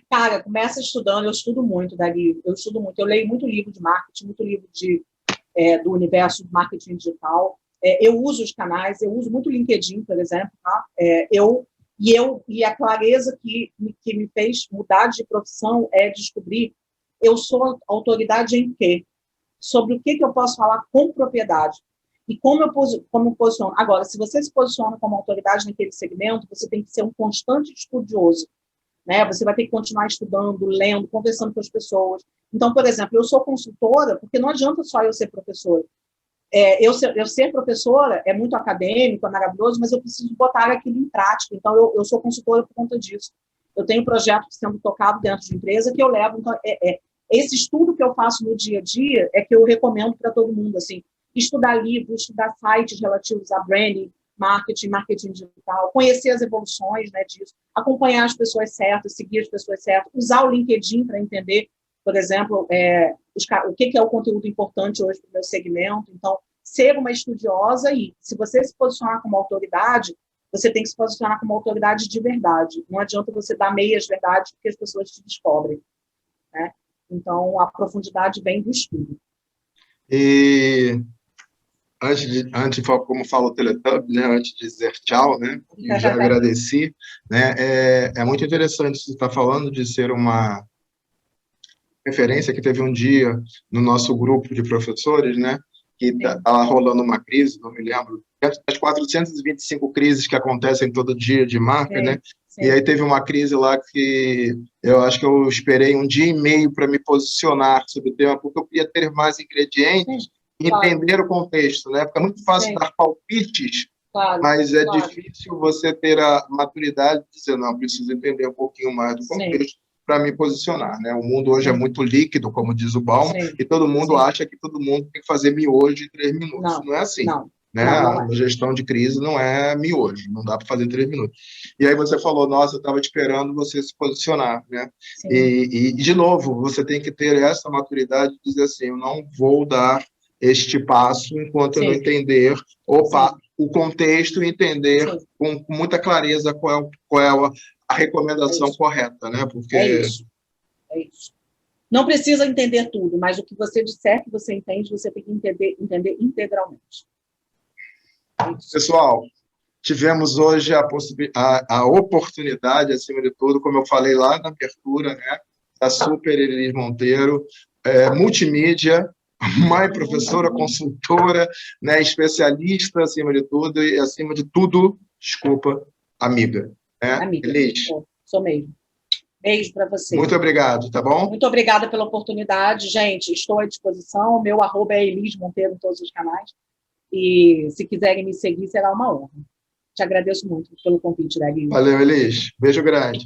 Cara, começa estudando, eu estudo muito, Dari, eu estudo muito, eu leio muito livro de marketing, muito livro do universo de marketing digital, eu uso os canais, eu uso muito o LinkedIn, por exemplo, tá? E a clareza que me fez mudar de profissão é descobrir eu sou autoridade em quê? Sobre o que eu posso falar com propriedade. E como eu posiciono. Agora, se você se posiciona como autoridade naquele segmento, você tem que ser um constante estudioso. Né? Você vai ter que continuar estudando, lendo, conversando com as pessoas. Então, por exemplo, eu sou consultora, porque não adianta só eu ser professora. Eu ser professora é muito acadêmico, é maravilhoso, mas eu preciso botar aquilo em prática. Então, eu sou consultora por conta disso. Eu tenho projetos sendo tocados dentro de empresa que eu levo. Então, esse estudo que eu faço no dia a dia é que eu recomendo para todo mundo. Assim, estudar livros, estudar sites relativos a branding, marketing digital, conhecer as evoluções, né, disso, acompanhar as pessoas certas, seguir as pessoas certas, usar o LinkedIn para entender, por exemplo, o que é o conteúdo importante hoje para o meu segmento. Então, ser uma estudiosa e, se você se posicionar como autoridade, você tem que se posicionar como autoridade de verdade. Não adianta você dar meias verdades porque as pessoas te descobrem. Né? Então, a profundidade vem do estudo. E antes como fala o Teletubbies, né, antes de dizer tchau, né, eu já agradeci, né, é muito interessante você estar falando de ser uma referência que teve um dia no nosso grupo de professores, né, que está rolando uma crise, não me lembro, das 425 crises que acontecem todo dia de marca, Sim, né? sim. E aí teve uma crise lá que eu acho que eu esperei um dia e meio para me posicionar sobre o tema, porque eu queria ter mais ingredientes e entender o contexto, né? Porque é muito fácil dar palpites, mas é difícil você ter a maturidade de dizer, não, preciso entender um pouquinho mais do contexto para me posicionar, né? O mundo hoje é muito líquido, como diz o Bauman, e todo mundo acha que todo mundo tem que fazer miojo em 3 minutos. Não é assim. Né? A gestão de crise não é miojo, não dá para fazer em 3 minutos. E aí você falou, nossa, eu estava esperando você se posicionar, né? E, de novo, você tem que ter essa maturidade de dizer assim, eu não vou dar este passo enquanto eu não entender o contexto e entender com muita clareza qual é a recomendação correta, né? Porque... É isso. Não precisa entender tudo, mas o que você disser que você entende, você tem que entender integralmente. Pessoal, tivemos hoje a oportunidade, acima de tudo, como eu falei lá na abertura, né, da Super Elis Monteiro, multimídia, mãe, professora, consultora, né, especialista, acima de tudo, e acima de tudo, desculpa, amiga. Né? Amiga, Elis. Sou mesmo. Beijo para você. Muito obrigado, tá bom? Muito obrigada pela oportunidade. Gente, estou à disposição. Meu @ é Elis Monteiro em todos os canais. E se quiserem me seguir, será uma honra. Te agradeço muito pelo convite, Daguinho. Valeu, Elis. Beijo grande.